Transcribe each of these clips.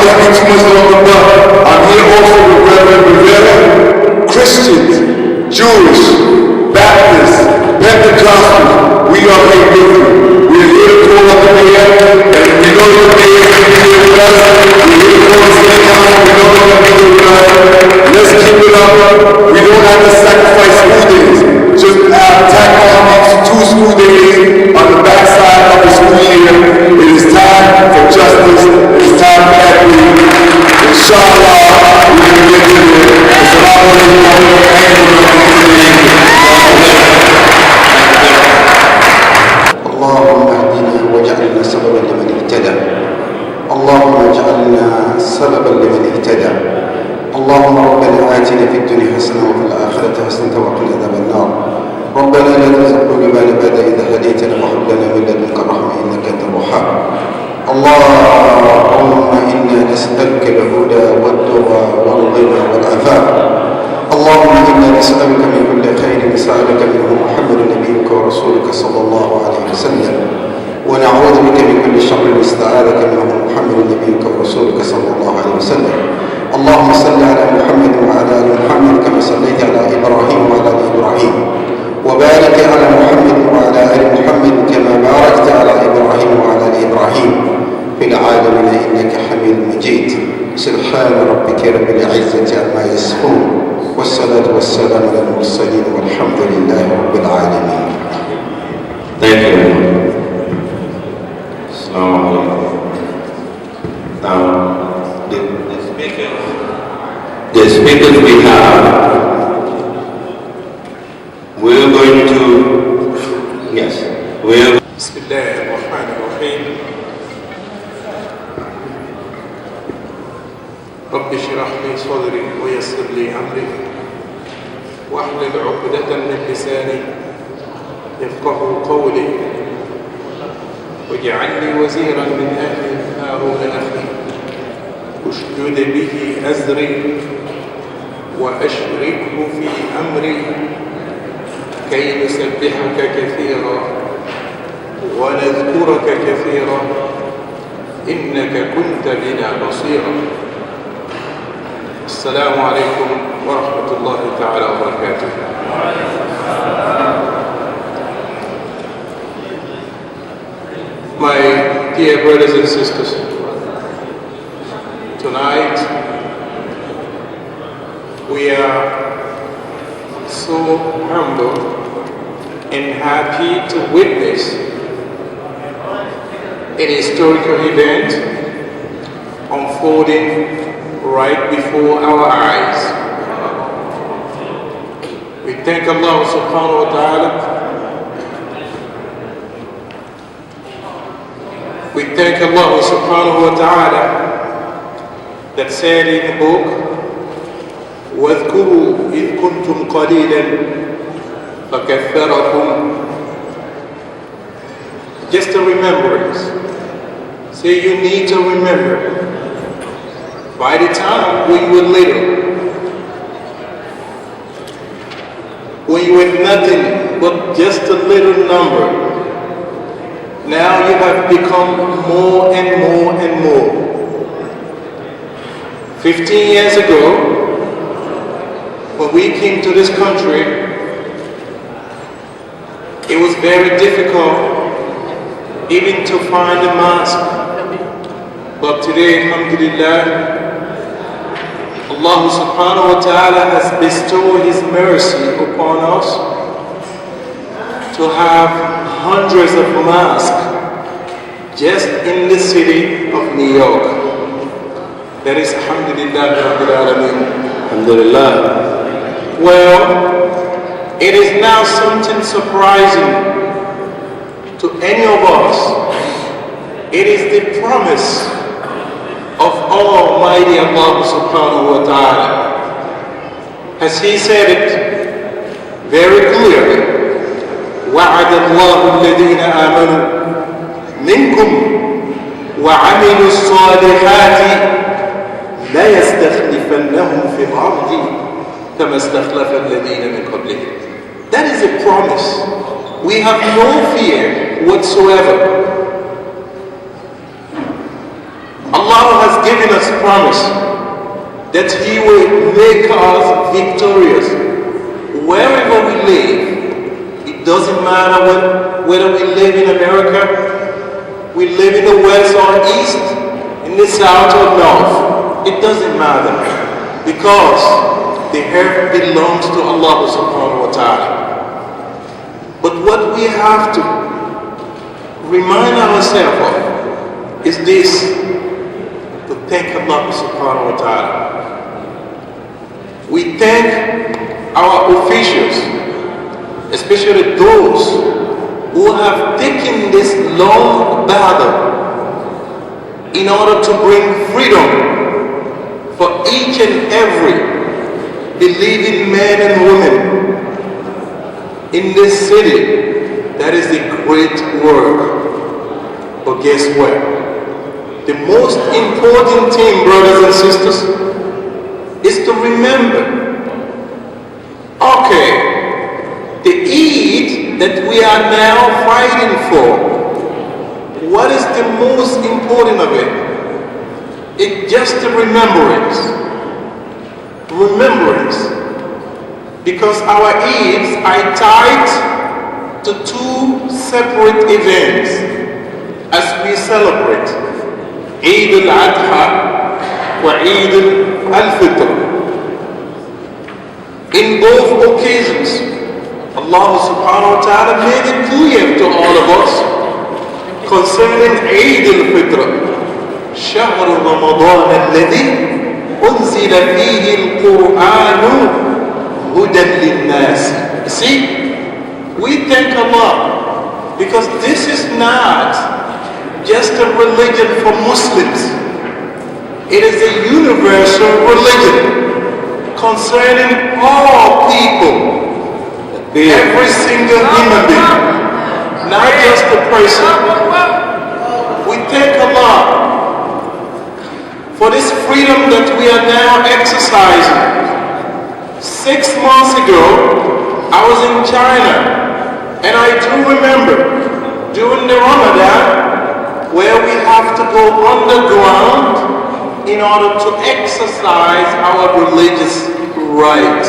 want to speak too much longer, but I'm here also with Reverend Rivera. Christians, Jewish, Baptists, Pentecostals, we are here with you. We are here to call up the mayor, and we know the mayor is going to be with us. We're here to call the city council, we know they're going to be with us. Let's keep it up. We don't have to sacrifice school days. Just tack on these 2 school days on the backside of the school year. It is time for justice. It is time for equity. Inshallah, we can get to it. Assalamu اللهم اهدنا واجعلنا سببا لمن اهتدى. اللهم اجعلنا سببا لمن اهتدى. اللهم ربنا آتنا في الدنيا حسنة وفي الآخرة حسنة وقنا عذاب النار. ربنا لا تزغ قلوبنا بعد إذ هديتنا وهب لنا من لدنك رحمة إنك أنت الوهاب. اللهم إنا نسألك الهدى والتقى والغنى والعفاف. اللهم إنا نسألك من كل خير سألك منه محمد نبيك ورسولك صلى الله عليه وسلم، ونعوذ بك من كل شر استعاذك منه محمد نبيك ورسولك صلى الله عليه وسلم. اللهم صل على محمد وعلى آل محمد كما صليت على إبراهيم وعلى آل إبراهيم، وبارك على محمد وعلى آل محمد كما باركت على إبراهيم وعلى آل إبراهيم في العالمين إنك حميد مجيد. سبحان ربك رب العزة عما يصفون، والصلاة والسلام على المرسلين والحمد لله رب العالمين. Thank you. Assalamu alaikum. Now, the speakers we have, we're going to, yes, we're Bismillahirrahmanirrahim. Rabbi shrah li sadri wa yassir li amri wahlul 'uqdatan min lisani yafqahu qawli waj'al li waziran min ahli Harun akhi ushdud bihi azri وأشركه في أمري كي نسبحك كثيرا ونذكرك كثيرا إنك كنت بنا بصيرا. السلام عليكم ورحمة الله تعالى وبركاته. My dear brothers and sisters, tonight we are so humble and happy to witness an historical event unfolding right before our eyes. We thank Allah subhanahu wa ta'ala. We thank Allah subhanahu wa ta'ala that said in the book, وَاذْكُرُوا إِذْ كُنْتُمْ قَلِيلًا فَكَثَّرَكُمْ. Just a remembrance. Say you need to remember. By the time when you were little, when you were nothing but just a little number, now you have become more and more and more. 15 years ago, when we came to this country, it was very difficult even to find a mosque. But today, alhamdulillah, Allah subhanahu wa ta'ala has bestowed His mercy upon us to have hundreds of mosques just in the city of New York. That is alhamdulillah rabbil alameen. Alhamdulillah. Well, it is now something surprising to any of us. It is the promise of Almighty Allah subhanahu wa ta'ala. As He said it very clearly, وَعَدَ اللَّهُ الَّذِينَ آمَنُوا مِنْكُمْ وَعَمِلُوا الصَّالِحَاتِ لَيَسْتَخْلِفَنَّهُمْ فِي الْأَرْضِ كما استخلف الذين من قبلهم. That is a promise. We have no fear whatsoever. Allah has given us promise that He will make us victorious wherever we live. It doesn't matter whether we live in America, we live in the west or east, in the south or north. It doesn't matter, because the earth belongs to Allah subhanahu wa ta'ala. But what we have to remind ourselves of is this: to thank Allah subhanahu wa ta'ala. We thank our officials, especially those who have taken this long battle in order to bring freedom for each and every believing man and woman in this city. That is a great work. But guess what? The most important thing, brothers and sisters, is to remember, okay, the Eid that we are now fighting for, what is the most important of it? It's just a remembrance. Remembrance. Because our Eids are tied to two separate events as we celebrate Eid al-Adha wa Eid al-Fitr. In both occasions, Allah subhanahu wa ta'ala made it clear to all of us concerning Eid al-Fitr. شهر رمضان الذي أنزل فيه القرآن هدى للناس. See, we thank Allah because this is not just a religion for Muslims. It is a universal religion concerning all people, every single human being, not just a person. We thank Allah for this freedom that we are now exercising. 6 months ago, I was in China, and I do remember during the Ramadan where we have to go underground in order to exercise our religious right.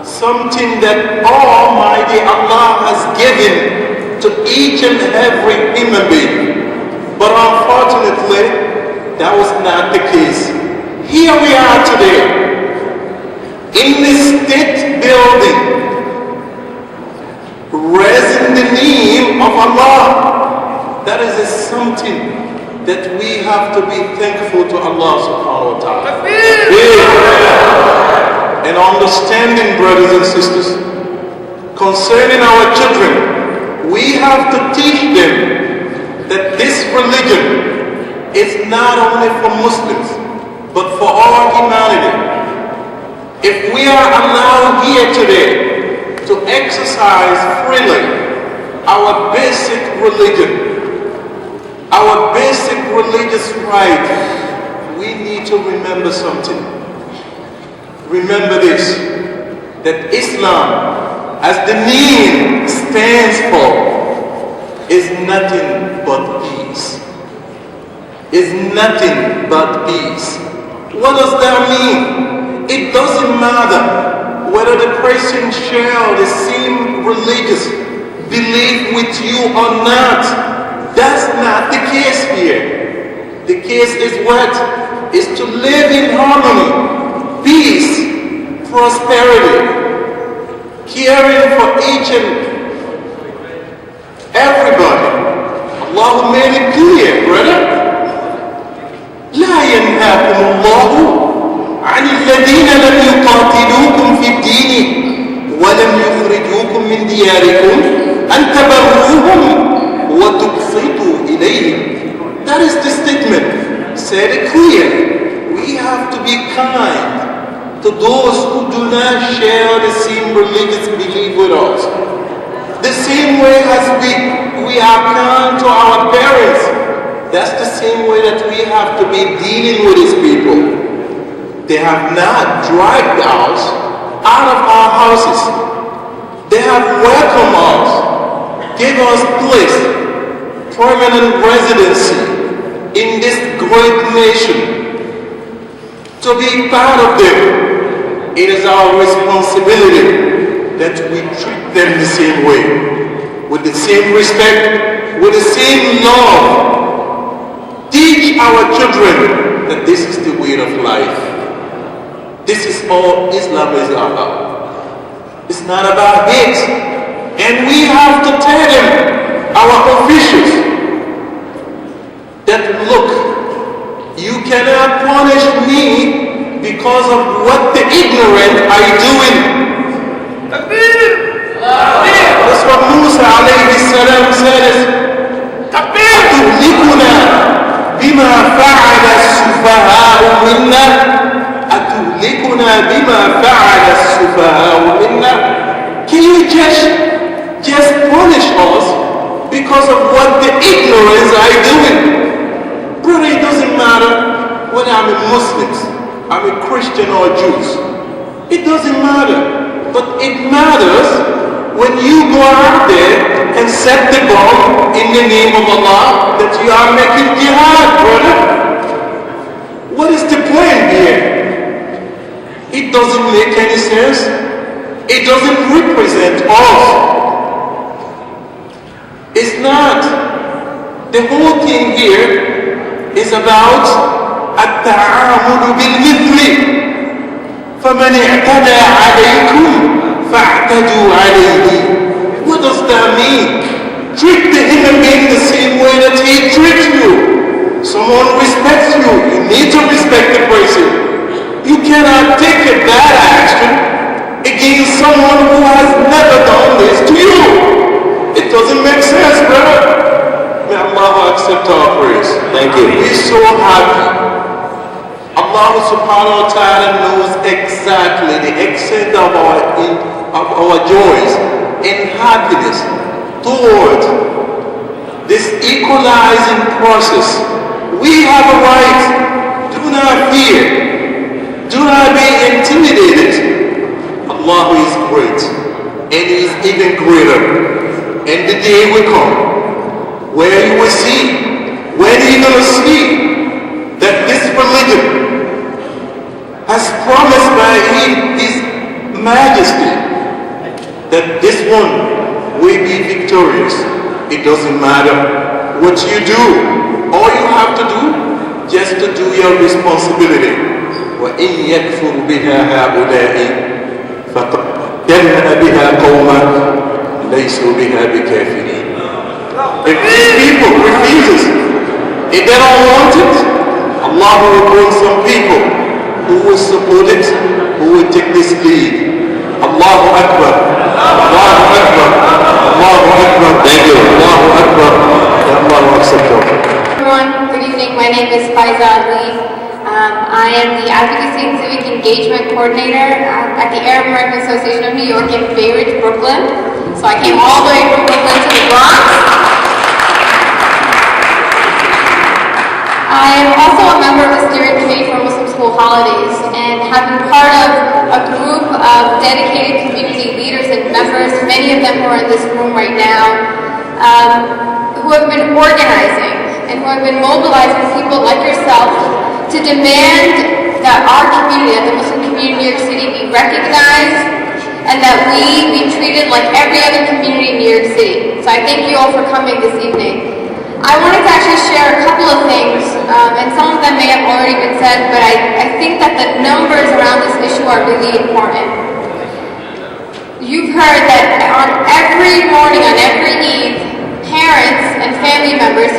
Something that Almighty Allah has given to each and every human being. But unfortunately, that was not the case. Here we are today, in the state building, raising the name of Allah. That is something that we have to be thankful to Allah subhanahu wa ta'ala. And understanding, brothers and sisters, concerning our children, we have to teach them that this religion is not only for Muslims, but for all humanity. If we are allowed here today to exercise freely our basic religion, our basic religious right, we need to remember something. Remember this, that Islam, as the name stands for, is nothing but peace. Is nothing but peace. What does that mean? It doesn't matter whether the person shares the same religious belief with you or not. That's not the case here. The case is what? Is to live in harmony, peace, prosperity, caring for each and everybody. Allah made it clear, brother. لا ينهاكم الله عن الذين لم يقاتلوكم في الدين ولم يخرجوكم من دياركم أن تبروهم وتقسطوا إليهم. That is the statement. Said it clear. We have to be kind to those who do not share the same religious belief with us. The same way as we are kind to our parents. That's the same way that we have to be dealing with these people. They have not dragged us out of our houses. They have welcomed us, gave us place, permanent residency in this great nation. to be part of them. It is our responsibility that we treat them the same way, with the same respect, with the same love. Teach our children that this is the way of life. This is all Islam is about. It's not about hate. And we have to tell them, our officials, that look, you cannot punish me because of what the ignorant are doing. That's what Musa alayhi salam says. أتهلكنا بما فعل السفهاء منا أتهلكنا بما فعل السفهاء منا. Can you just punish us because of what the ignorance are doing? Brother, it doesn't matter whether I'm a Muslim, I'm a Christian or Jews. It doesn't matter. But it matters when you go out there and set the bomb in the name of Allah that you are making jihad, brother. What is the point here? It doesn't make any sense. It doesn't represent us. It's not. The whole thing here is about التعامل بالمثل فمن اعتدى عليكم فاعتدوا عليه. What does that mean? Treat the human being the same way that he treats you. Someone respects you, you need to respect the person. You cannot take a bad action against someone who has never done this to you. It doesn't make sense, brother. May Allah accept our praise. Thank you. We're so happy. Allah subhanahu wa ta'ala knows exactly the extent of our joys and happiness toward this equalizing process. We have a right. Do not fear. Do not be intimidated. Allah is great and He is even greater. And the day will come where you will see, when you're going to see that this religion has promised by His Majesty that this one will be victorious. It doesn't matter what you do. All you have to do, just to do your responsibility. وَإِنْ يَكْفُرْ بِهَا هَؤُلَاءِ فَقَدْ جَنَّ بِهَا قَوْمًا لَيْسُوا بِهَا بِكَافِرِينَ. If these people refuses, if they don't want it, Allah will bring some people who will support it, who will take this lead. Allahu Akbar. Allahu Akbar. Allahu Akbar. Thank you. Allahu Akbar. Allah accept it. Everyone, good evening. My name is Faiza Ali. I am the Advocacy and Civic Engagement Coordinator at the Arab American Association of New York in Bay Ridge, Brooklyn. So I came all the way from Brooklyn to the Bronx. I am also a member of the steering committee for Muslim school holidays and have been part of a group of dedicated community leaders and members, many of them who are in this room right now, who have been organizing and who have been mobilizing people like yourself to demand that our community, that the Muslim community in New York City, be recognized and that we be treated like every other community in New York City. So I thank you all for coming this evening. I wanted to actually share a couple of things, and some of them may have already been said, but I think that the numbers around this issue are really important. You've heard that on every morning, on every Eid, parents and family members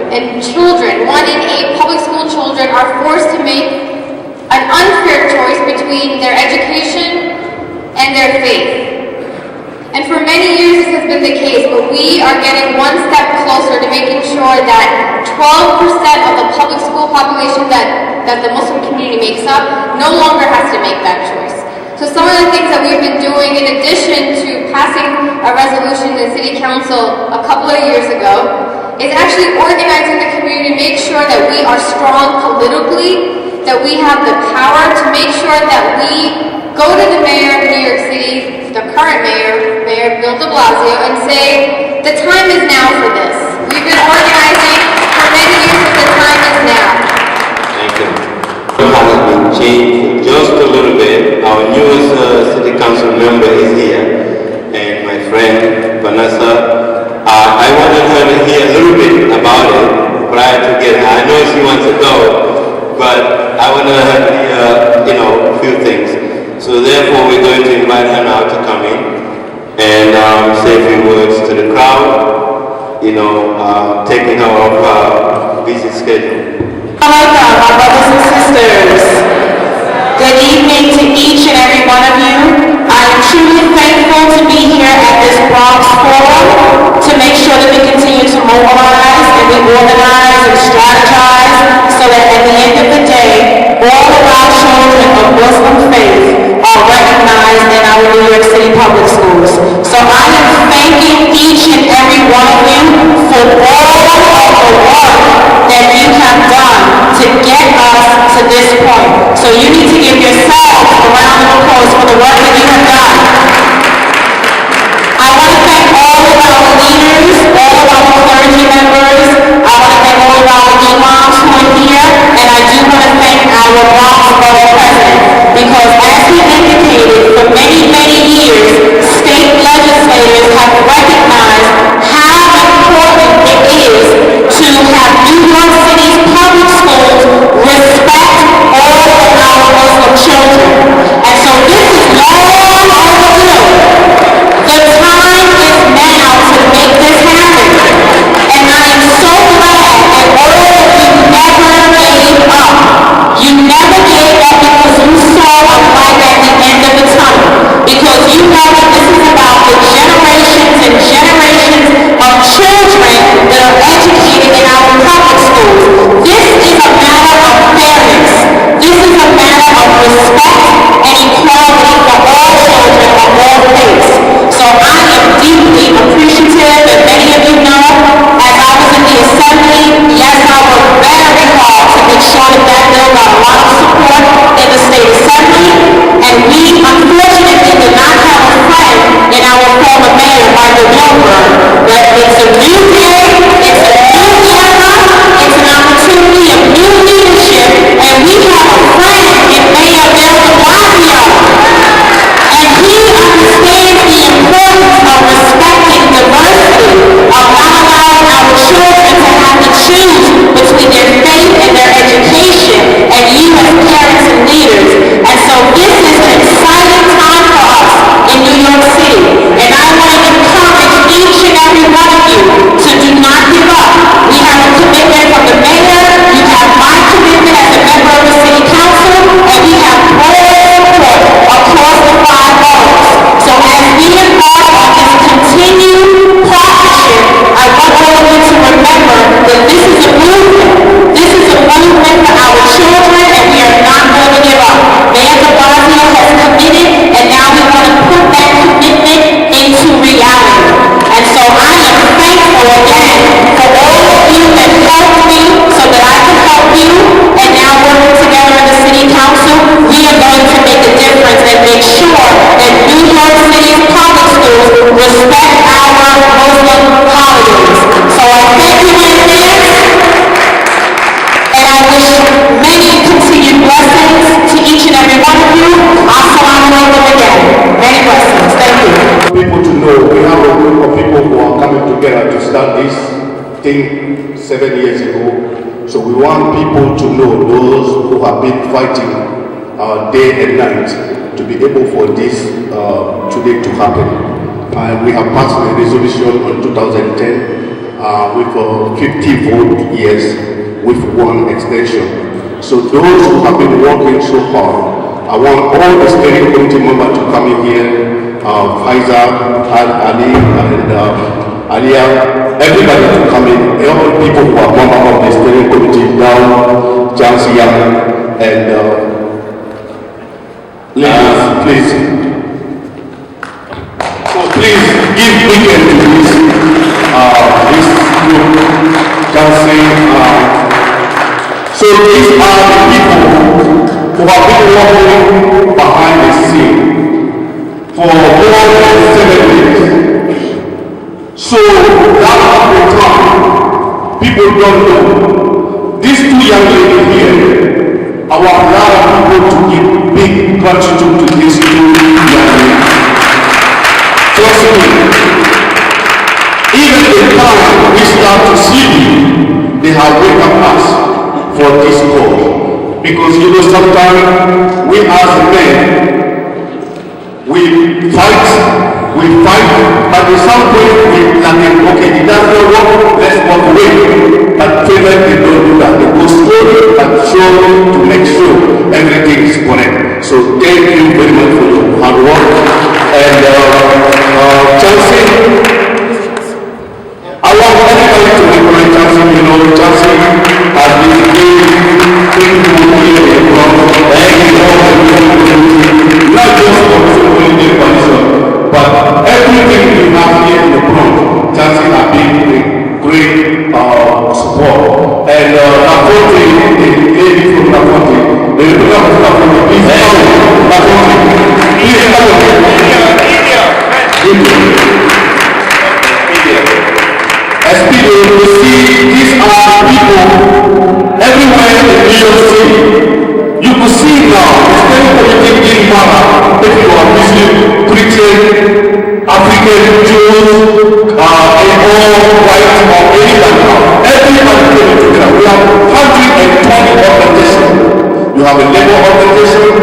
and children, 1 in 8 public school children, are forced to make an unfair choice between their education and their faith. And for many years this has been the case, but we are getting one step closer to making sure that 12% of the public school population that the Muslim community makes up no longer has to make that choice. So some of the things that we've been doing, in addition to passing a resolution in the City Council a couple of years ago, is actually organizing the community to make sure that we are strong politically, that we have the power to make sure that we go to the mayor of New York City, the current mayor, Mayor Bill de Blasio, and say, the time is now for this. We've been organizing for many years, but the time is now. Thank you. to change just a little bit. Our newest city council member is here, and my friend Vanessa. I wanted her to hear a little bit about it prior to getting her. I know she wants to go, but I wanted her to hear, a few things. So therefore, we're going to invite her now to come in and say a few words to the crowd, taking her off her busy schedule. Welcome, my brothers and sisters. Good evening to each and every one of you. I am truly thankful to be here at this Bronx forum to make sure that we continue to mobilize and we organize and strategize so that at the end of the day, all of our children of Muslim faith are recognized in our New York City public schools. So I am thanking each and every one of you for all of the work that you have done to get us to this point. So you need to give yourselves a round of applause for the work that you have done. I want to thank all of our leaders, all of our clergy members. I want to thank all of our imams who are here, and I do want to thank our Bronx Borough President, because as he indicated, for many, many years, state legislators have recognized how important it is to have New York City's public schools respect all of our Muslim children. And so this is long overdue. The time is now to make this happen. And I am so glad that all of you never gave up. You never gave up because you saw a light at the end of the tunnel. Because you know that this is about the generations and generations of children that are educated in our public schools. This is a matter of fairness. This is a matter of respect and equality for all children of all faiths. So I am deeply appreciative, and many of you know, as I was in the assembly, yes, I worked very hard to make sure that that bill got a lot of support in the state assembly, and we unfortunately did not have a friend in our former mayor, Michael Bloomberg. But it's a new day, it's a new era, it's an opportunity of new leadership, and we have a friend in Mayor Bill de Blasio. And he understands the importance of respecting diversity, of not allowing our children to have to choose between their faith and their education, and you as parents and leaders. And so this is an exciting time for us in New York City. And I want to encourage each and every one of you to do not give up. We have a commitment from the mayor, you have my commitment as a member of the city council, and we have broad support across the 5 boroughs. So as we embark on this continued partnership, I want all of you to remember that this is a movement. This is a movement for our children, and we are not going to give up. Mayor de Blasio has committed, and now we want to put that commitment into reality. And so I am thankful again for all of you that helped me so that I can help you, and now working together in the city council, we are going to make a difference and make sure that New York City's public schools respect our Muslim holidays. So I thank you in advance, and I wish many continued blessings to each and every one of you. Assalamu alaikum again. Many blessings. Thank you. People to know we have a group of people who are coming together to start this thing 7 years ago. So we want people to know, those who have been fighting day and night, to be able for this today to happen. And we have passed a resolution on 2010 with 50 vote yes, with 1 extension. So those who have been working so hard, I want all the steering committee members to come in here, Faisal, Ali, and Aliyah, everybody to come in, all the people who are members of the steering committee, down, Jansia, and ladies, please. So please give weekend to this group, Jansia. So these are the people who have been working behind the scene for more than 7 years. So that at the time, people don't know. These 2 young ladies here, our able to give big contribution to these two young men. Trust me, even the time we start to sleep, they have wake up us for this cause. Because you know sometimes we as men, we fight, but at some point we like, okay, it doesn't work, let's walk away. But children, they don't do that. They go slowly and surely to make sure everything is correct. So thank you very much for your hard work. And Chelsea, I want everybody to recognize Chelsea. You know, Chelsea has been not just for the coalition, but everything you have here in the Bronx, Chelsea has been a great support. And Lafonte, the lady from Lafonte, the representative of Lafonte, please come. Lafonte, please come. SPD, you see, these are people everywhere in New York City. You could see now, especially politics in Mara, if you are Muslim, Christian, African, Jews, and all white or anyone now. Everybody came together. We have 120 organizations. You have a labor organization,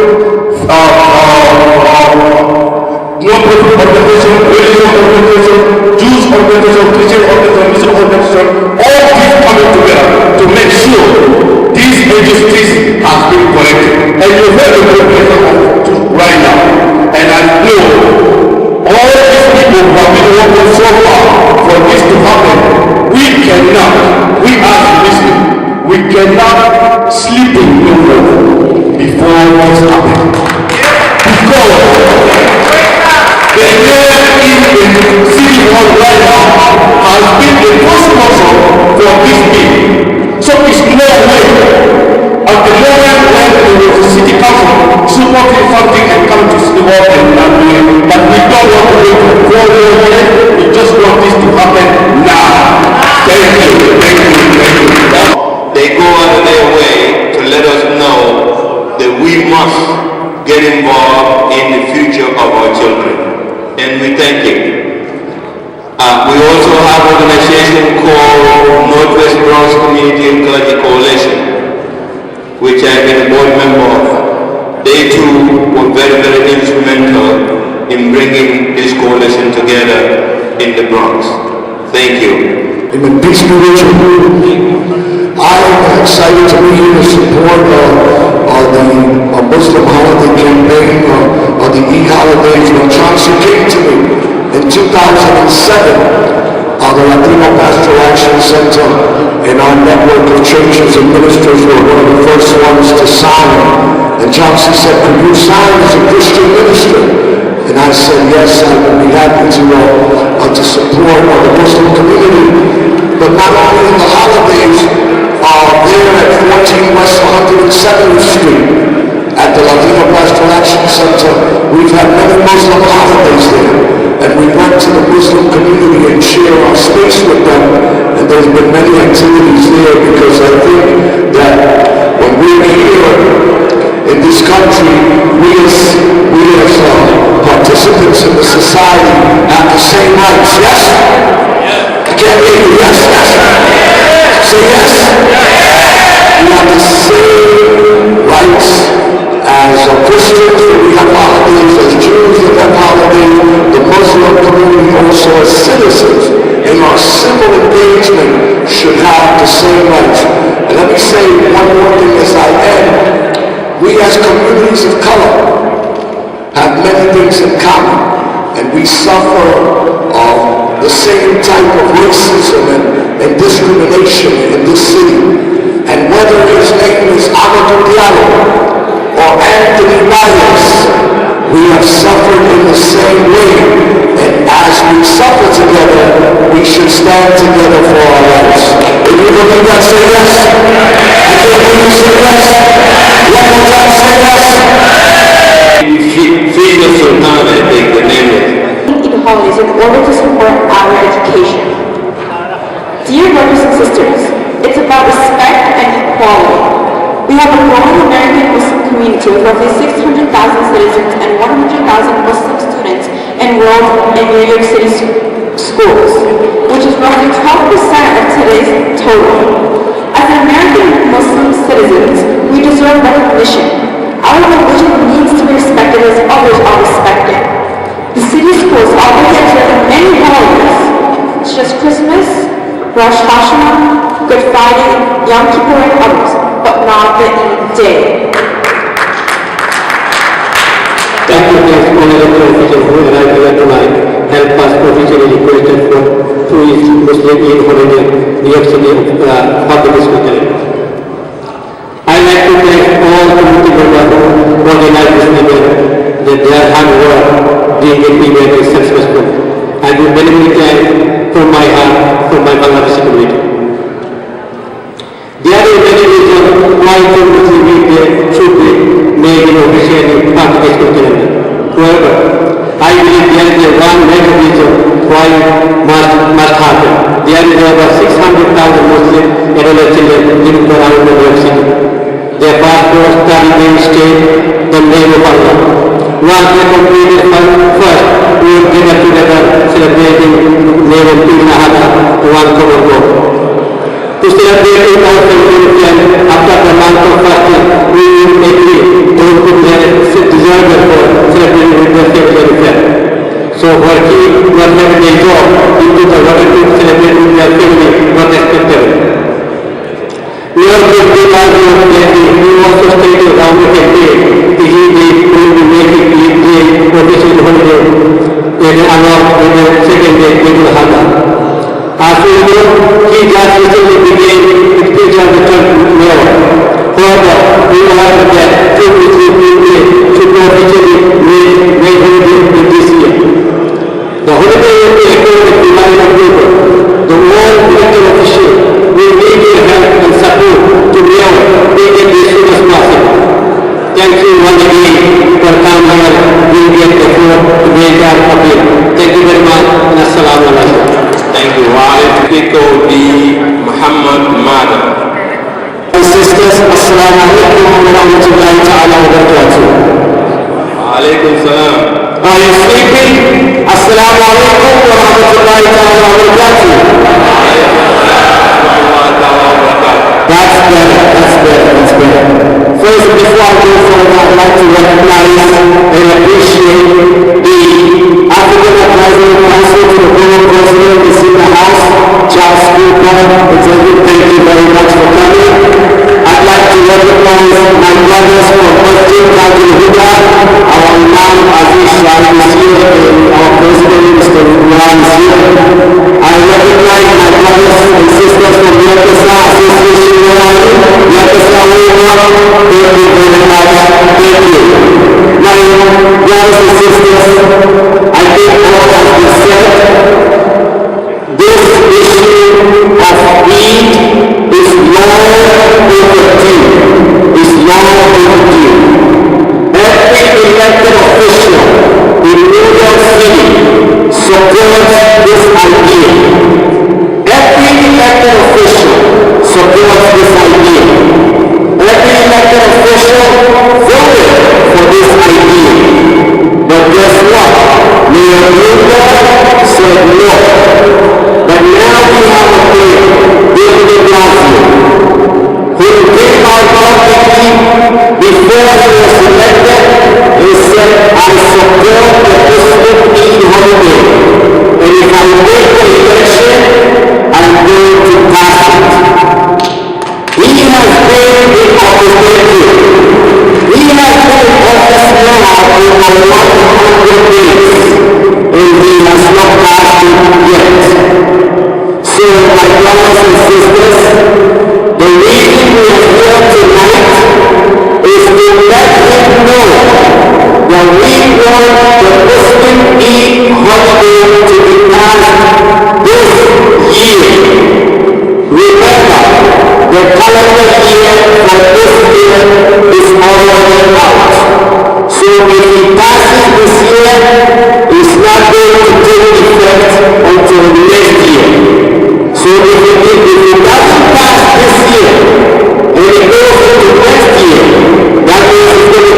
non-profit organization, religious organization, Jews organization, Christian organization, Muslim organization, all these coming together to make sure these injustice has been corrected. And you heard the president right now. And I know all these people who have been working so far for this to happen, we as Muslims, we cannot sleep in no more before this happens. Because the air in the city hall right now has been the first sponsor for this meeting. So it's no way at the moment when the city council supporting something and come to city hall and not doing it, but we don't want to wait for 4 years, we just want this to happen now. Thank you. They go out of their way to let us know that we must get involved in the future of our children. And we thank you. We also have an organization called Northwest Bronx Community and Clergy Coalition, which I've been a board member of. They too were very, very instrumental in bringing this coalition together in the Bronx. Thank you. Amen. Peace be with you. I am excited to be here to support the Muslim holiday campaign of the Eid holidays. When Chauncey came to me in 2007, the Latino Pastoral Action Center and our network of churches and ministers were one of the first ones to sign. And Chauncey said, "Could you sign as a Christian minister?" And I said, "Yes, I would be happy to support the Muslim community." But not only in the holidays, there at 14 West 107th Street at the Latino Pastoral Action Center, we've had many Muslim holidays there. And we went to the Muslim community and shared our space with them. And there's been many activities there because I think that when we're here in this country, we as participants in the society have the same rights. Yes? I can't hear you. Yes, yes. Say yes. We have the same rights as Christians, we have holidays, as Jews, we have holidays. The Muslim community also as citizens in our civil engagement should have the same rights. And let me say one more thing as I end. We as communities of color have many things in common, and we suffer the same type of racism and discrimination in this city. And whether his name is Amadou Diallo or Anthony Myers, we have suffered in the same way. And as we suffer together, we should stand together for our rights. If you believe that, say yes. I can't hear you say yes. One more time, say yes. Freedom Sultan, I think the name is. Holidays in order to support our education. Dear brothers and sisters, it's about respect and equality. We have a growing American Muslim community 2022, with roughly 600,000 citizens and 100,000 Muslim students enrolled in New York City schools, which is roughly 12% of today's total. As American Muslim citizens, we deserve recognition. Our religion needs to be respected as others are respected. The city schools often observe many holidays, such as Christmas, Rosh Hashanah, Good Friday, Yom Kippur, and others, but not the Eid day. Thank you, thanks, honorable officials who arrived here tonight. Help us officially requested for 2 East Muslim Eid holiday, New York City public school calendar. I'd like to thank all community members who organized this event, that their hard work being an event is successful. And with many thanks from my heart, from my Bangladeshi community. There are many reasons why the Muslim Eid Day should be made in officially public school calendar. However, I believe there is one major reason why it must happen. There is over 600,000 Muslim adult children living around New York City. Their passports carry them state the name of Allah. Once they complete it first, we will gather together celebrating name of Eid al-Adha, one common goal. To celebrate it our family after the month of fasting, we will agree those who deserve it for celebrating with their family and friends. So for he who has never been job into the water to celebrate with their family, not acceptable. We are good people who also stated around the day, the Eid is going to make it Eid day, official holiday, and along with the second day, Eid al-Adha. As we know, he just recently began his preacher of the church mayor. However, we learned that 2 Muslim Eid day should be officially made holiday in this year. The holiday will be echoed with divine approval. The world elected official will need your help and support to mayor make it as soon as possible. Thank you once again for coming here. We will get the floor to make our appeal. Thank you very much and assalamu alaikum. Thank you. Speaker will be Muhammad Madam. Sisters, assalamu alaikum wa rahmatullahi ta'ala wa barakatuh. Alaikum salam. Are you sleeping? Assalamu alaikum wa rahmatullahi ta'ala wa barakatuh. That's better, that's better, that's better. First, before I go further, I'd like to recognize and appreciate the African Advisory Council to the Borough President is in the house, Charles Cooper. Thank you very much for coming. I'd like to recognize my brothers from Masjid Tajul Huda, our Imam Aziz Shahid is here, and our President, Mr. Ridwan is here. I recognize my brothers and sisters from Yakasa Association, Yakasa Wema. Thank you very much. Thank you. Now, brothers and sisters, I think what has been said, this issue of Eid is long overdue. Is long overdue. Every elected official in New York City supports this idea. Every elected official supports this idea. Every elected official voted for this idea. But guess what? Mayor Bloomberg said no. But now we have a player, David de Blasio, who came out publicly before he was elected. He said, I support the Muslim Eid holiday. And if I win the election, I'm going to pass it. He has been in office. He has been in office now for 100 days. And he has not passed it yet. So, my brothers and sisters, the reason we are here tonight is to let him know that we want the Muslim Eid holiday to be passed this year. Remember, the calendar year for this year is already out. So if he passes this year, it's not going to take effect until next year. So if it doesn't pass this year, and it goes into next year, that means it's going to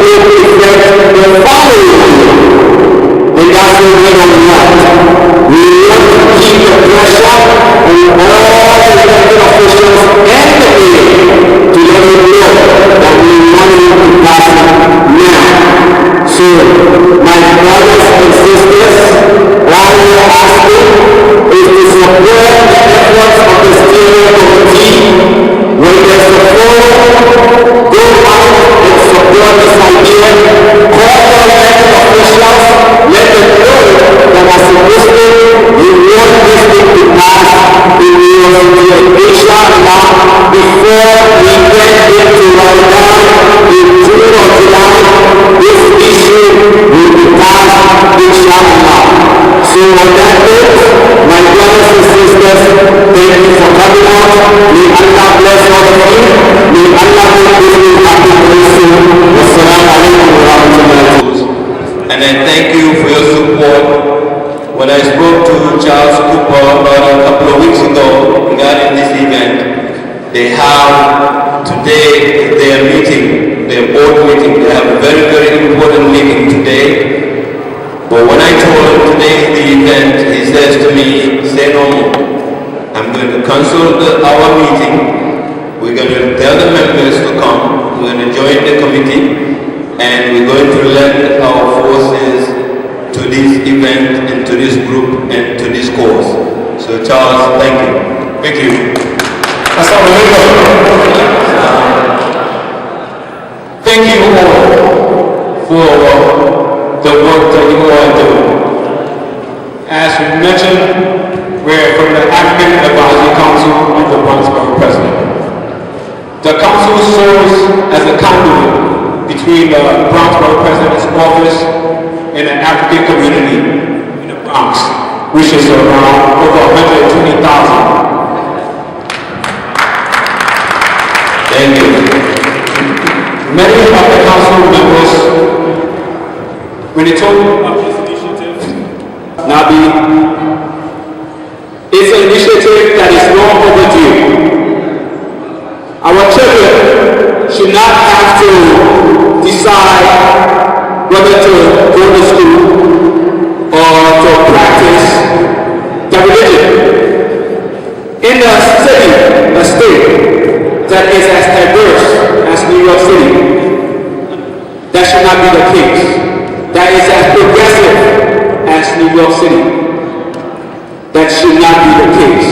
support this idea. Call for elected officials. Let them know that as a Muslim, we want this thing to pass in New York City. Inshallah, before we get into Ramadan in June or July, this issue will be passed, inshallah. So on that note, my brothers and sisters, thank you for coming out. May Allah bless all of you. May Allah make this thing happen very soon. Wassalamu alaikum wa rahmatullahi. And I thank you for your support. When I spoke to Charles Cooper about a couple of weeks ago regarding this event, they have today their meeting, their board meeting. They have a very, very important meeting today. But when I told him today is the event, he says to me, say no more. I'm going to cancel our meeting. We're going to tell the members to come. We're going to join the committee. And we're going to lend our forces to this event and to this group and to this cause. So Charles, thank you. Thank you. Thank you all for the work that you all do. As we mentioned, we're from the African Advisory Council of the Bronx Borough President. The council serves as a conduit between the Bronx Borough President's office and the African community in the Bronx, which is around over 120,000. Thank you. Many of the council members, when they told me about this initiative, Nabi, it's an initiative that is long overdue. Our children should not have to decide whether to go to school or to practice their religion. In a city, a state that is as diverse as New York City, that should not be the case. That is as progressive as New York City, that should not be the case.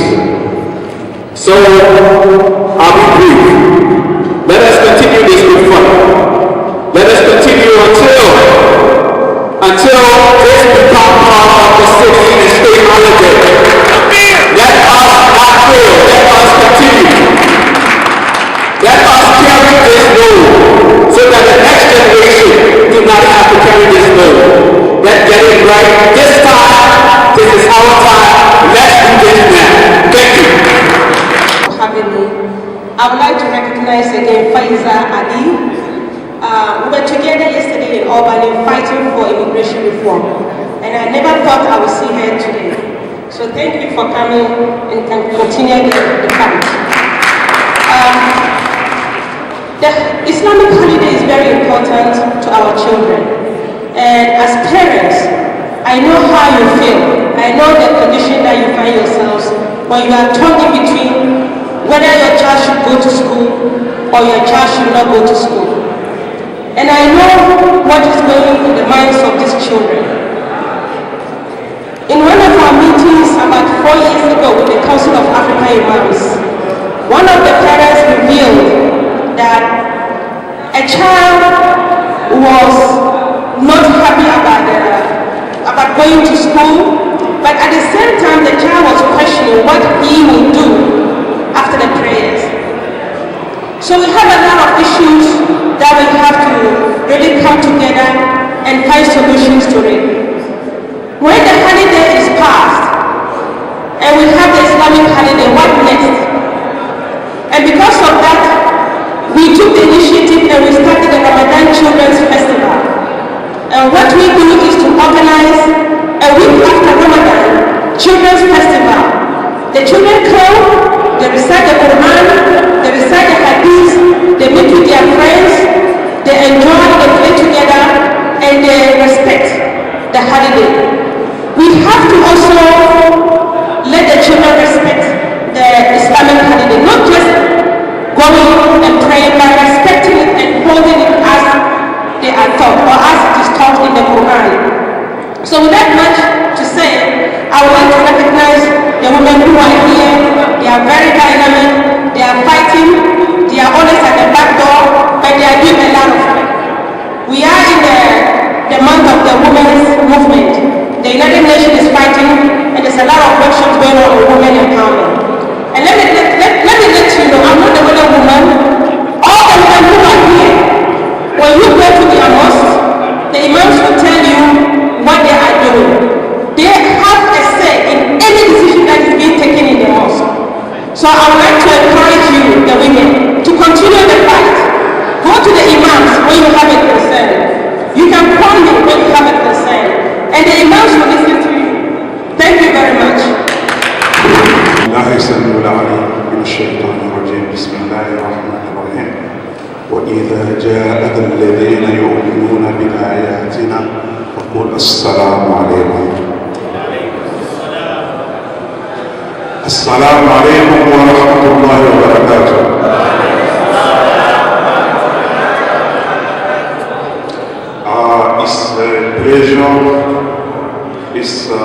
So, I'll be brief. Let us continue this with fun. Let us continue until this becomes part of the city and state holiday. Let us not fail. Let us continue. Let us carry this load so that the next generation do not have to carry this load. Let's get it right this time. This is our time. Let's do this now. Thank you. I would like to recognize again Faiza Ali. We were together yesterday in Albany fighting for immigration reform, and I never thought I would see her today. So thank you for coming and continuing the fight. The Islamic holiday is very important to our children, and as parents, I know how you feel. I know the condition that you find yourselves when you are torn in between whether your child should go to school or your child should not go to school. And I know what is going in the minds of these children. In one of our meetings about 4 years ago with the Council of African Imams, one of the parents revealed that a child was not happy about going to school, but at the same time the child was questioning what he would do after the prayers. So we have a lot of issues that we have to really come together and find solutions to it. When the holiday is passed and we have the Islamic holiday, what next? And because of that, we took the initiative and we started the Ramadan Children's Festival. And what we do is to organize a week after Ramadan Children's Festival. The children come, they recite the Quran, they recite the Hadith, they meet with their friends, they enjoy, they play together, and they respect the holiday. We have to also let the children respect the Islamic holiday, not just going and praying, but respecting it and holding it as they are taught, or as it is taught in the Quran. So with that much to say, I would like to recognize the women who are here. They are very dynamic, they are fighting, they are always at the back door, but they are doing a lot of وإذا جاءك الذين يؤمنون بآياتنا فقل السلام عليكم. السلام عليكم ورحمة الله وبركاته. It's a pleasure, it's a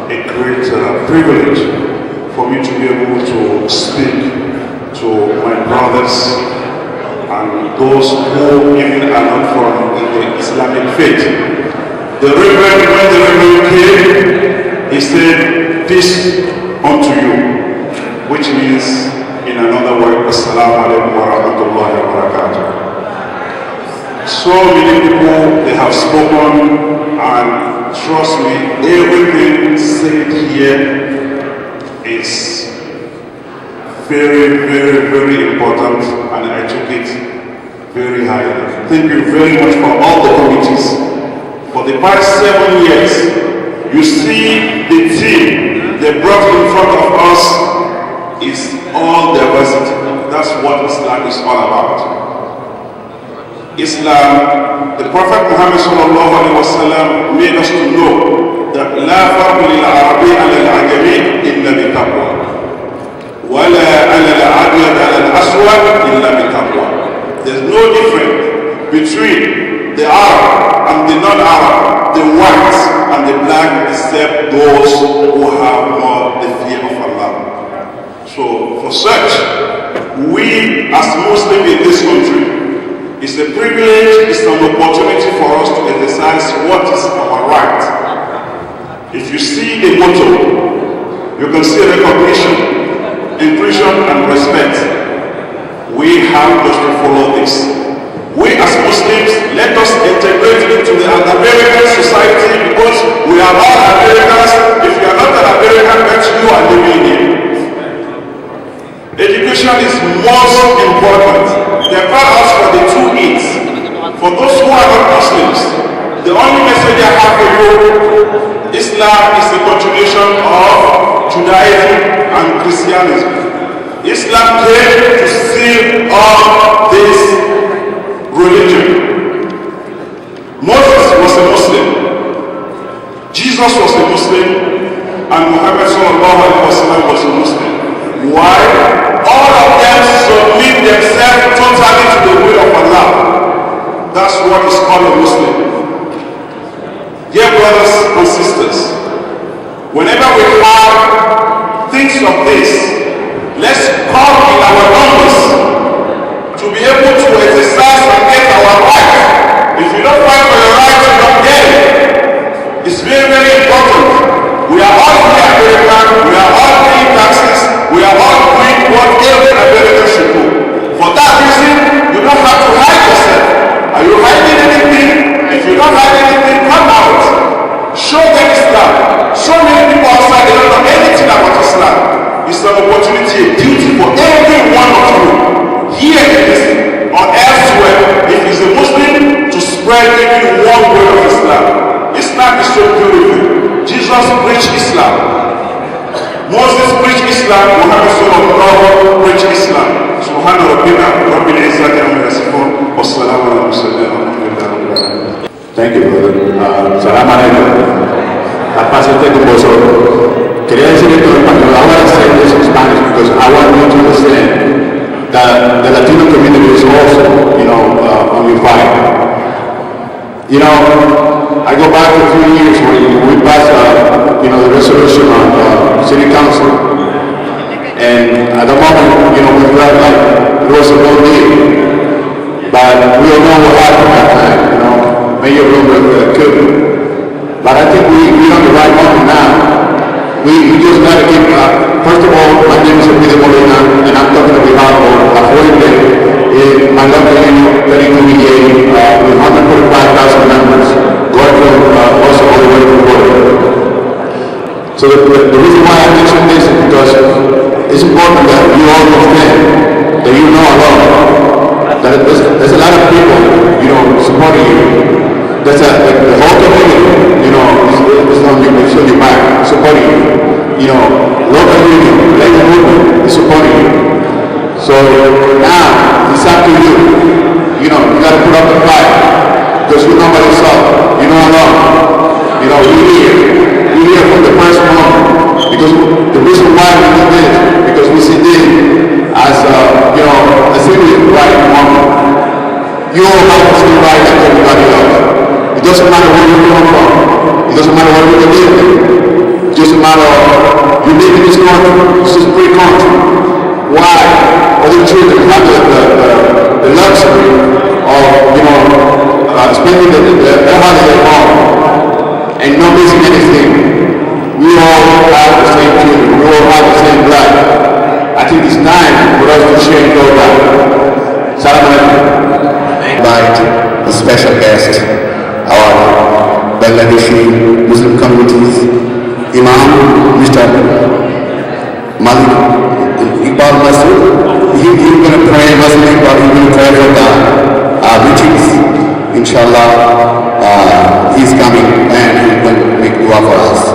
great privilege for me to be able to speak to my brothers and those who even are not from the Islamic faith. The Reverend, when the Reverend came, he said, "Peace unto you," which means, in another word, Assalamu alaikum wa rahmatullahi wa barakatuh. So many people, they have spoken, and trust me, everything said here is very, very, very important, and I took it very highly. Thank you very much for all the committees. For the past 7 years, you see the team they brought in front of us is all diversity. That's what Islam is all about. Islam, the Prophet Muhammad sallallahu alaihi wasallam made us to know that لا فرق للعربي على العجمي إلا بتقوى ولا على الأبيض على الأسود إلا بتقوى. There's no difference between the Arab and the non-Arab, the white and the black, except those who have more the fear of Allah. So for such, we as Muslims in this country, it's a privilege, it's an opportunity for us to exercise what is our right. If you see a motto, you can see recognition, inclusion and respect. We have just to follow this. We as Muslims, let us integrate into the American society, because we are all Americans. If you are not an American, but you are living here. Education is most important. They call us for the 2 E's. For those who are not Muslims, the only message I have for you, Islam is a continuation of Judaism and Christianity. Islam came to seal all this religion. Moses was a Muslim, Jesus was a Muslim, and Muhammad sallallahu alaihi wasallam was a Muslim. Why? All of them submit themselves totally to the will of Allah. That's what is called a Muslim. Dear brothers and sisters, whenever we have things of this, let's come in our numbers to be able to exercise and get our rights. If you don't fight for your rights, you don't get it. It's very, very important. We are all here American, we are all paying taxes, we are all doing what every American should do. For that reason, you don't have to hide yourself. Are you hiding anything? If you don't hide anything, come out. Show them Islam. So many people outside, they don't know anything about Islam. It's an opportunity, a duty for every one of you, here in this or elsewhere, if he's a Muslim, to spread even one word of Islam. Islam is so beautiful. Jesus preached Islam. Moses preached Islam. Muhammad sallallahu preached Islam. Subhana rabbika rabbil izzati amma yasifun wa salamun ala mursalin walhamdulillahi rabbil alamin. Thank you, brother. Salam alaikum. Capaz de ter gozo. Quería decir esto en español. I want to say this in Spanish because I want you to understand that the Latino community is also, unified. You know, I go back a few years when we passed, the resolution on city council, and at the moment, we felt like it was a no deal, but we don't know what happened that time. Mayor Bloomberg killed him. But I think we're on the right moment now. We just got to keep, first of all, my name is Emilio Molina, and I'm talking on behalf of Afuente, my local union, 32 with 145,000 members, going from also all the way to Florida. So the reason why I mention this is because it's important that you all understand that you know alone that there's a lot of people, supporting you. There's the whole community, is on your back, supporting you. Local union, labor movement is supporting you. So now it's up to you. doesn't matter where you come from. It doesn't matter what you live in. It doesn't matter you live in this country. This is a free country. Why other children have the luxury of, spending their holiday home and not missing anything? We all have the same children. We all have the same blood. I think it's time for us to share and go back. Salam alaikum. Invite a special guest, our Bangladeshi Muslim communities, Imam Mr. Malik Iqbal Masood. He's going to pray, Muslim Iqbal, he's going to pray for the meetings. Inshallah, he's coming and he's going to make dua for us.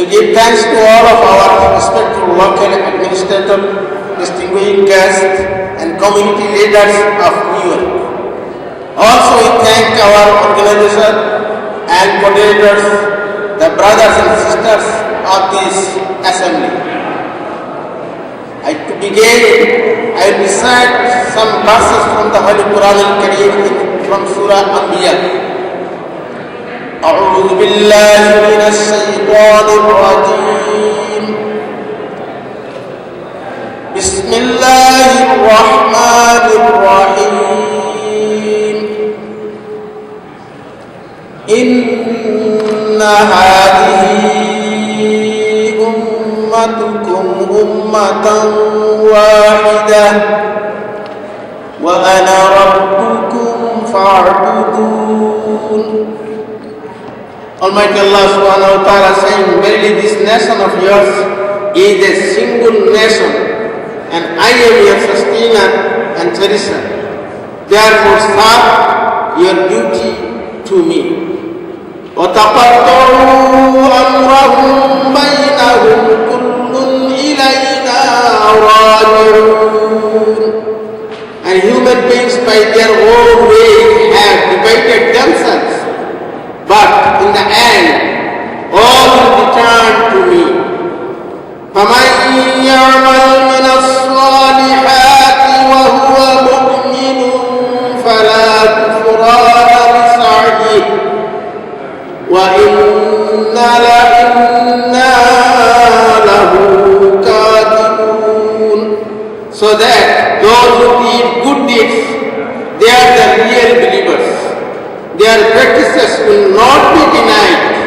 To give thanks to all of our respected local administrators, distinguished guests, and community leaders of New York. Also, we thank our organizers and coordinators, the brothers and sisters of this assembly. To begin, I will recite some verses from the Holy Quran al-Kareem from Surah Anbiya. أعوذ بالله من الشيطان الرجيم. بسم الله الرحمن الرحيم. إن هذه أمتكم أمة واحدة وأنا ربكم فاعبدون. Almighty Allah subhanahu wa ta'ala saying, verily this nation of yours is a single nation, and I am your sustainer and cherisher. Therefore serve your duty to me. وَتَقَطَّعُوا أَمْرَهُمْ بَيْنَهُمْ كُلٌّ إِلَيْنَا رَاجِعُونَ. And human beings by their own ways have divided themselves, but in the end, all will return to me. فَمَنْ يَعْمَلْ مِنَ الصَّالِحَاتِ وَهُوَ مُؤْمِنٌ فَلَا كُفْرَانَ لِسَعْيِهِ وَإِنَّا لَهُ كَاتِبُونَ. So that those who did good deeds, they are the real believers. Their practices will not be denied.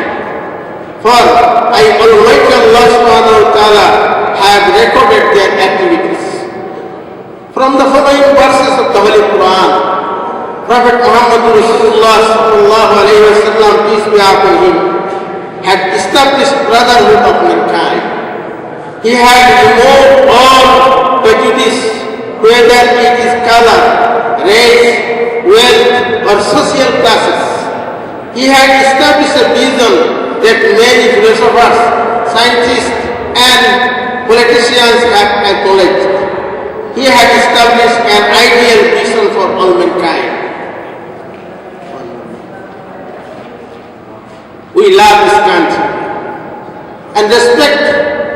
For I, Almighty Allah subhanahu wa ta'ala, have recorded their activities. From the following verses of the Holy Quran, Prophet Muhammad Rasulullah sallallahu alayhi wa sallam, peace be upon him, had established brotherhood of mankind. He had removed all prejudice, whether it is color, race, wealth, or social classes. He had established a vision that many philosophers, scientists, and politicians have acknowledged. He had established an ideal vision for all mankind. We love this country and respect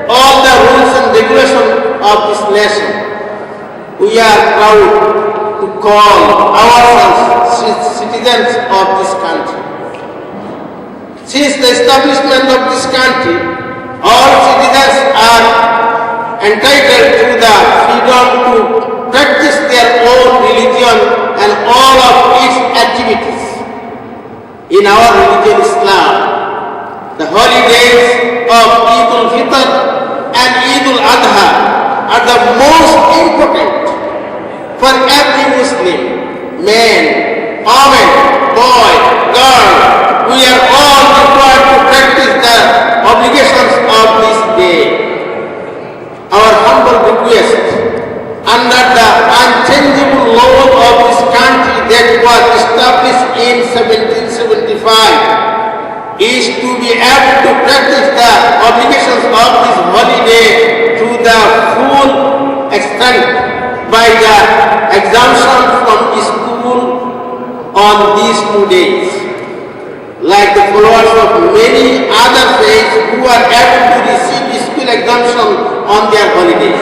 all the rules and regulations of this nation. We are proud to call ourselves citizens of this country. Since the establishment of this country, all citizens are entitled to the freedom to practice their own religion and all of its activities. In our religion, Islam, the holidays of Eid al-Fitr and Eid al-Adha are the most important for every Muslim, man, woman, boy, girl. We are all required to practice the obligations of this day. Our humble request, under the unchangeable law of this country that was established in 1775, is to be able to practice the obligations of this holiday to the full extent by the exemption from school on these 2 days. Like the followers of many other faiths who are able to receive school exemption on their holidays.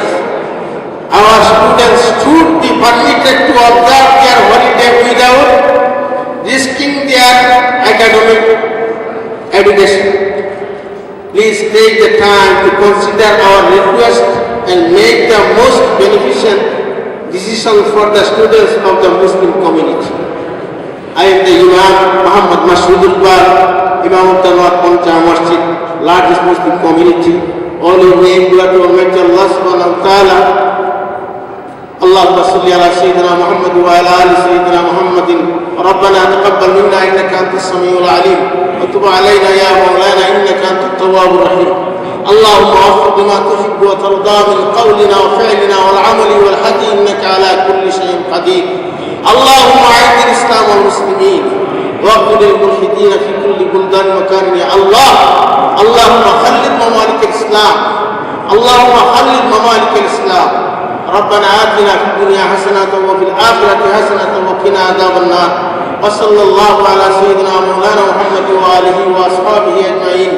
Our students should be permitted to observe their holiday without risking their academic education. Please take the time to consider our request and make the most beneficent decision for the students of the Muslim community. I am the Imam Muhammad Masudul Bar, Imam of the North Poncha Masjid, largest Muslim community. All in name, glory to Almighty Allah subhanahu wa ta'ala. اللهم صل على سيدنا محمد وعلى ال سيدنا محمد ربنا تقبل منا انك انت السميع العليم وتب علينا يا مولانا انك انت التواب الرحيم اللهم وفق بما تحب وترضى من قولنا وفعلنا والعمل والحج انك على كل شيء قدير اللهم اعز الاسلام والمسلمين واقتل الملحدين في كل بلدان مكان يا الله اللهم خلد ممالك الاسلام اللهم خلد ممالك الاسلام ربنا آتنا في الدنيا حسنة وفي الآخرة حسنة وقنا عذاب النار وصلى الله على سيدنا مولانا محمد وآله وأصحابه أجمعين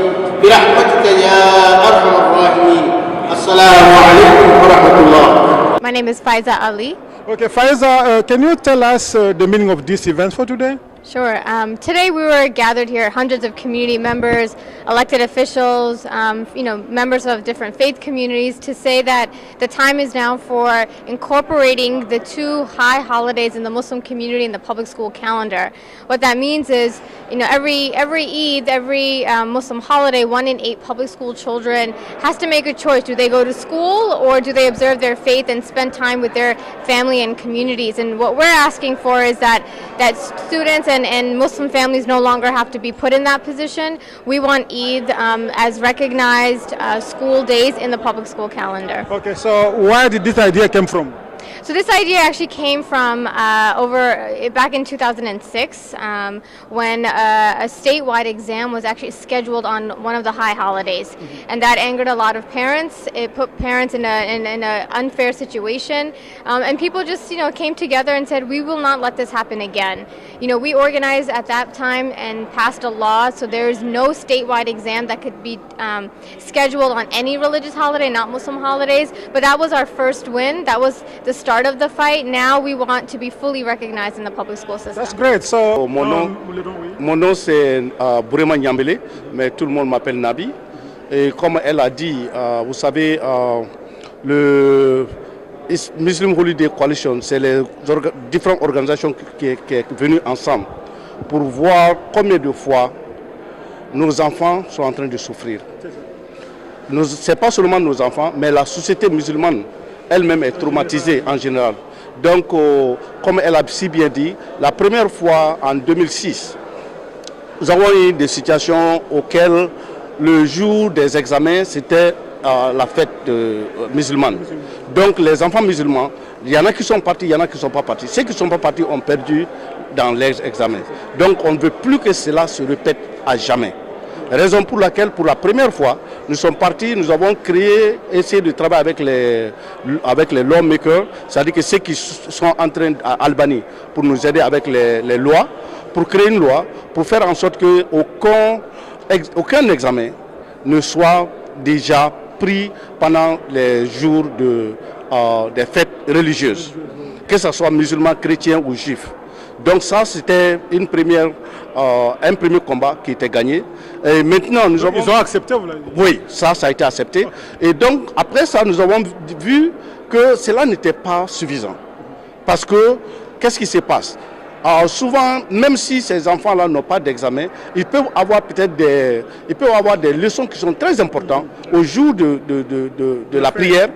برحمتك يا أرحم الراحمين السلام عليكم ورحمة الله. My name is Faiza Ali. Okay, Faiza, can you tell us the meaning of this event for today? Sure. Today we were gathered here, hundreds of community members, elected officials, members of different faith communities, to say that the time is now for incorporating the two high holidays in the Muslim community in the public school calendar. What that means is, every Eid, every Muslim holiday, 1 in 8 public school children has to make a choice. Do they go to school or do they observe their faith and spend time with their family and communities? And what we're asking for is that students and Muslim families no longer have to be put in that position. We want Eid as recognized school days in the public school calendar. Okay, so where did this idea come from? So this idea actually came from back in 2006 when a statewide exam was actually scheduled on one of the high holidays, and that angered a lot of parents. It put parents in an unfair situation, and people just came together and said, we will not let this happen again. We organized at that time and passed a law, so there is no statewide exam that could be scheduled on any religious holiday, not Muslim holidays. But that was our first win. That was the start of the fight. Now we want to be fully recognized in the public school system. That's great. So mon nom c'est Bourema Nyambele, mais tout le monde m'appelle Nabi. Et comme elle a dit, vous savez, le Muslim Holiday Coalition, c'est les différentes organisations qui sont venues ensemble pour voir combien de fois nos enfants sont en train de souffrir. Ce n'est pas seulement nos enfants, mais la société musulmane elle-même est traumatisée en général. Donc, comme elle a si bien dit, la première fois en 2006, nous avons eu des situations auxquelles le jour des examens, c'était la fête musulmane. Donc, les enfants musulmans, il y en a qui sont partis, il y en a qui ne sont pas partis. Ceux qui ne sont pas partis ont perdu dans les examens. Donc, on ne veut plus que cela se répète à jamais. Raison pour laquelle, pour la première fois, nous sommes partis, nous avons créé, essayé de travailler avec les lawmakers, c'est-à-dire que ceux qui sont en train à Albanie pour nous aider avec les lois, pour créer une loi, pour faire en sorte qu'aucun examen ne soit déjà pris pendant les jours des fêtes religieuses, que ce soit musulmans, chrétiens ou juifs. Donc ça, c'était un premier combat qui était gagné. Et maintenant, ils ont accepté, vous l'avez dit? Oui, ça a été accepté. Et donc, après ça, nous avons vu que cela n'était pas suffisant. Parce que, qu'est-ce qui se passe? Alors, souvent, même si ces enfants-là n'ont pas d'examen, ils peuvent avoir peut-être des leçons qui sont très importantes au jour de la prière,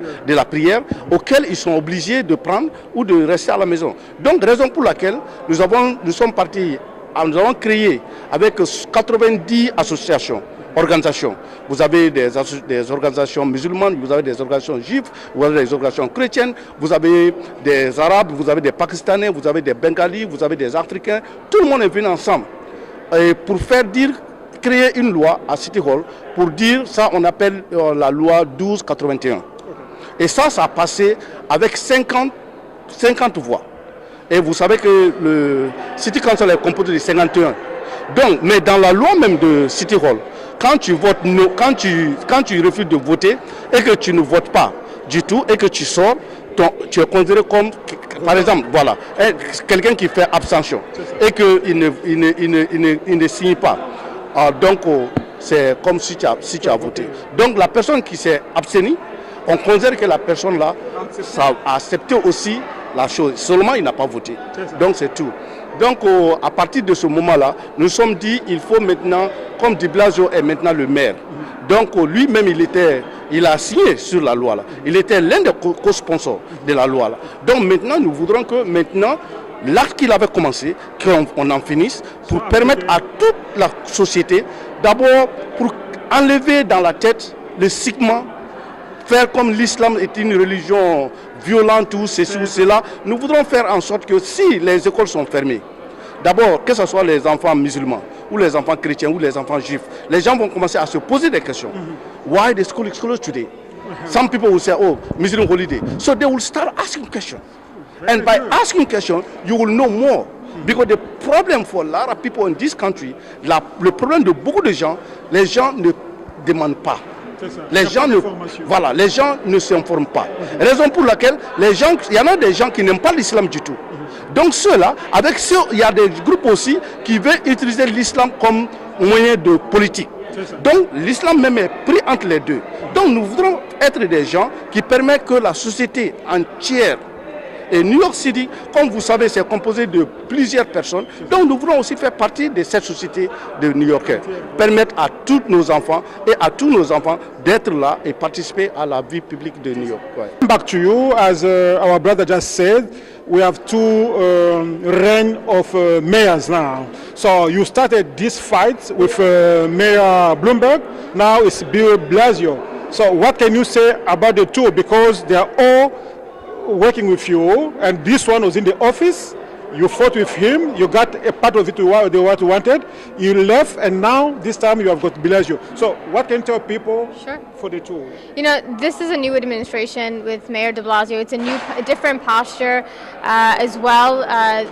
auxquelles ils sont obligés de prendre ou de rester à la maison. Donc, raison pour laquelle nous sommes partis, nous avons créé avec 90 organisations. Vous avez des organisations musulmanes, vous avez des organisations juives, vous avez des organisations chrétiennes, vous avez des Arabes, vous avez des Pakistanais, vous avez des Bengalis, vous avez des Africains. Tout le monde est venu ensemble pour créer une loi à City Hall pour dire, ça on appelle la loi 1281. Et ça a passé avec 50 voix. Et vous savez que le City Council est composé de 51. Donc, mais dans la loi même de City Hall, quand tu votes non, quand tu refuses de voter et que tu ne votes pas du tout et que tu sors, tu es considéré comme Par exemple, voilà, quelqu'un qui fait abstention et qu'il ne signe pas. C'est comme si tu as voté. Donc la personne qui s'est abstenue, on considère que la personne là a accepté aussi la chose. Seulement il n'a pas voté. Donc c'est tout. Donc à partir de ce moment-là, nous sommes dit il faut maintenant, comme Di Blasio est maintenant le maire, donc lui-même il a signé sur la loi là. Il était l'un des co-sponsors de la loi là. Donc maintenant nous voudrons que maintenant l'acte qu'il avait commencé, qu'on en finisse pour permettre à toute la société, d'abord pour enlever dans la tête le stigma, faire comme l'islam est une religion violente ou ceci ou cela. Nous voudrons faire en sorte que si les écoles sont fermées, d'abord que ce soit les enfants musulmans ou les enfants chrétiens ou les enfants juifs, les gens vont commencer à se poser des questions. Why the school is closed today? Some people will say, oh, Muslim holiday. So they will start asking questions. And by asking questions, you will know more. Because the problem for a lot of people in this country, le problème de beaucoup de gens, les gens ne demandent pas. Les gens ne s'informent pas. Raison pour laquelle il y en a des gens qui n'aiment pas l'islam du tout. Donc ceux-là, il y a des groupes aussi qui veulent utiliser l'islam comme moyen de politique. Donc l'islam même est pris entre les deux. Donc nous voudrons être des gens qui permettent que la société entière, et New York City, comme vous savez, c'est composé de plusieurs personnes. Donc nous voulons aussi faire partie de cette société de New Yorkais. Permettre à tous nos enfants et à tous nos enfants d'être là et participer à la vie publique de New York. Back to you, as our brother just said, we have two reign of mayors now. So you started this fight with Mayor Bloomberg, now it's Bill Blasio. So what can you say about the two? Because they are all working with you, and this one was in the office. You fought with him, you got a part of it to what you wanted, you left, and now this time you have got Blasio. So what can you tell people for the two? You know, this is a new administration with Mayor de Blasio. It's a different posture as well.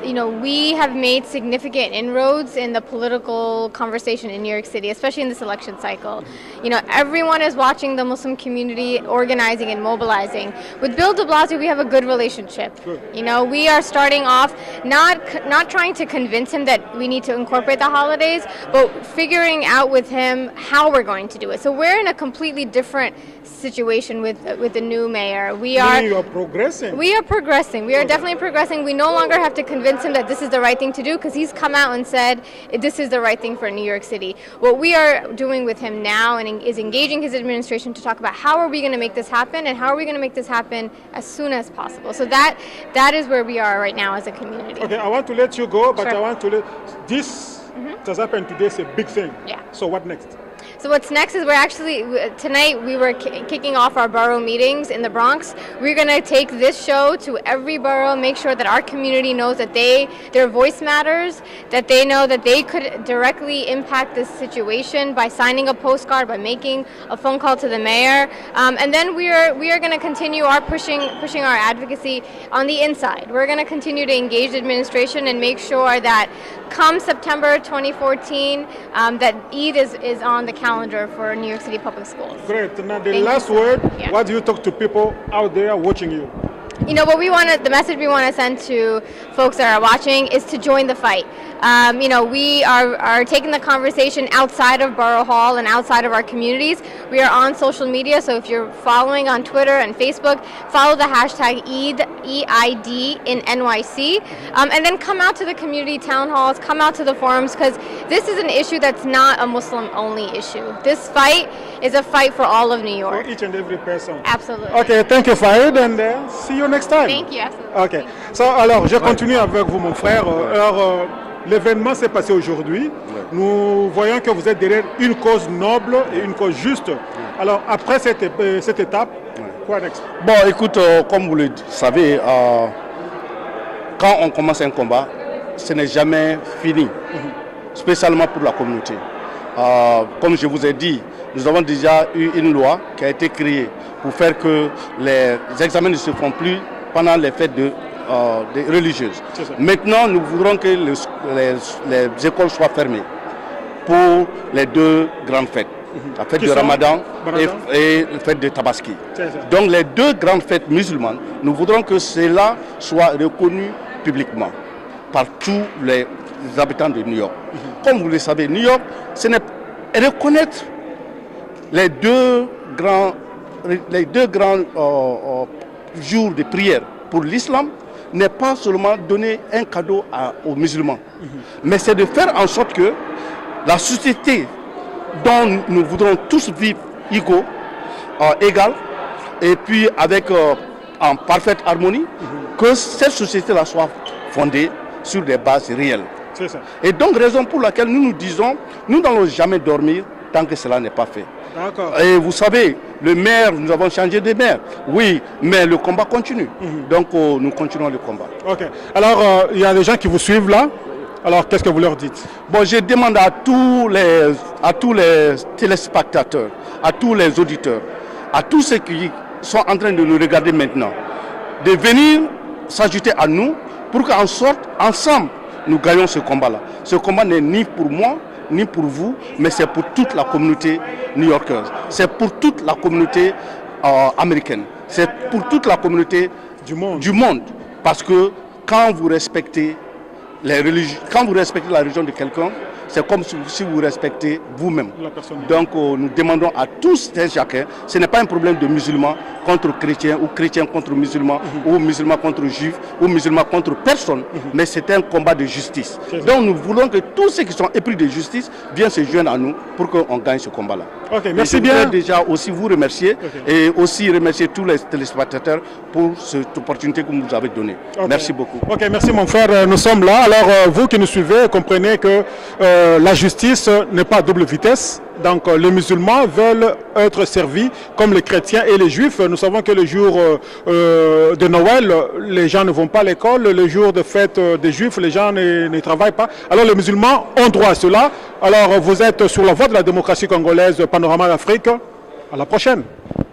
You know, we have made significant inroads in the political conversation in New York City, especially in this election cycle. You know, everyone is watching the Muslim community organizing and mobilizing. With Bill de Blasio, we have a good relationship. You know, we are starting off not trying to convince him that we need to incorporate the holidays, but figuring out with him how we're going to do it. So we're in a completely different situation with the new mayor. You are progressing. We are progressing. We are definitely progressing. We no longer have to convince him that this is the right thing to do, because he's come out and said this is the right thing for New York City. What we are doing with him now is engaging his administration to talk about how are we going to make this happen, and how are we going to make this happen as soon as possible. So that is where we are right now as a community. Okay, I want to let you go, but I want to this has happened today. It's a big thing. Yeah. So what next? So what's next is tonight we were kicking off our borough meetings in the Bronx. We're going to take this show to every borough, make sure that our community knows that their voice matters, that they know that they could directly impact this situation by signing a postcard, by making a phone call to the mayor. And then we are going to continue our pushing our advocacy on the inside. We're going to continue to engage the administration and make sure that come September 2014, that Eid is on the calendar for New York City Public Schools. Great. Now the last word, what do you talk to people out there watching you? You know, the message we want to send to folks that are watching is to join the fight. You know, we are taking the conversation outside of Borough Hall and outside of our communities. We are on social media, so if you're following on Twitter and Facebook, follow the hashtag EID in NYC, and then come out to the community town halls, come out to the forums, because this is an issue that's not a Muslim-only issue. This fight is a fight for all of New York. For each and every person. Absolutely. Okay, thank you, Farid, and see you next time. Thank you. Absolutely. Okay. So, alors, je continue avec vous, mon frère. Alors, l'événement s'est passé aujourd'hui. Nous voyons que vous êtes derrière une cause noble et une cause juste. Alors, après cette étape, quoi next? Bon, écoute, comme vous le savez, quand on commence un combat, ce n'est jamais fini, spécialement pour la communauté. Comme je vous ai dit, nous avons déjà eu une loi qui a été créée pour faire que les examens ne se font plus pendant les fêtes religieuses. Maintenant, nous voudrons que les écoles soient fermées pour les deux grandes fêtes. la fête Qui de sont Ramadan Ramadan et la fête de Tabaski. C'est ça. Donc les deux grandes fêtes musulmanes, nous voudrons que cela soit reconnu publiquement par tous les habitants de New York. Comme vous le savez, New York, reconnaître les deux grands jours de prière pour l'islam n'est pas seulement donner un cadeau aux musulmans, mais c'est de faire en sorte que la société dont nous voudrons tous vivre égaux, égal, et puis avec en parfaite harmonie, que cette société-là soit fondée sur des bases réelles. C'est ça. Et donc, raison pour laquelle nous nous disons, nous n'allons jamais dormir tant que cela n'est pas fait. D'accord. Et vous savez, le maire, nous avons changé de maire, oui, mais le combat continue. Donc, nous continuons le combat. Ok. Alors, il y a des gens qui vous suivent là. Alors, qu'est-ce que vous leur dites? Bon, je demande à tous les téléspectateurs, à tous les auditeurs, à tous ceux qui sont en train de nous regarder maintenant, de venir s'ajouter à nous pour qu'en sorte, ensemble, nous gagnons ce combat-là. Ce combat n'est ni pour moi, ni pour vous, mais c'est pour toute la communauté new-yorkaise. C'est pour toute la communauté américaine. C'est pour toute la communauté du monde. Parce que quand vous respectez la religion de quelqu'un, c'est comme si vous respectez vous-même. Donc nous demandons à tous et chacun, ce n'est pas un problème de musulmans contre chrétiens ou chrétiens contre musulmans ou musulmans contre juifs ou musulmans contre personne, mais c'est un combat de justice. Donc nous voulons que tous ceux qui sont épris de justice viennent se joindre à nous pour qu'on gagne ce combat-là. Ok, merci bien. Je voudrais bien. déjà aussi vous remercier et aussi remercier tous les téléspectateurs pour cette opportunité que vous nous avez donnée. Merci beaucoup. Ok, merci mon frère. Nous sommes là. Alors, vous qui nous suivez, comprenez que la justice n'est pas à double vitesse. Donc, les musulmans veulent être servis comme les chrétiens et les juifs. Nous savons que le jour de Noël, les gens ne vont pas à l'école. Le jour de fête des juifs, les gens ne travaillent pas. Alors, les musulmans ont droit à cela. Alors, vous êtes sur la voie de la démocratie congolaise, Panorama d'Afrique. À la prochaine.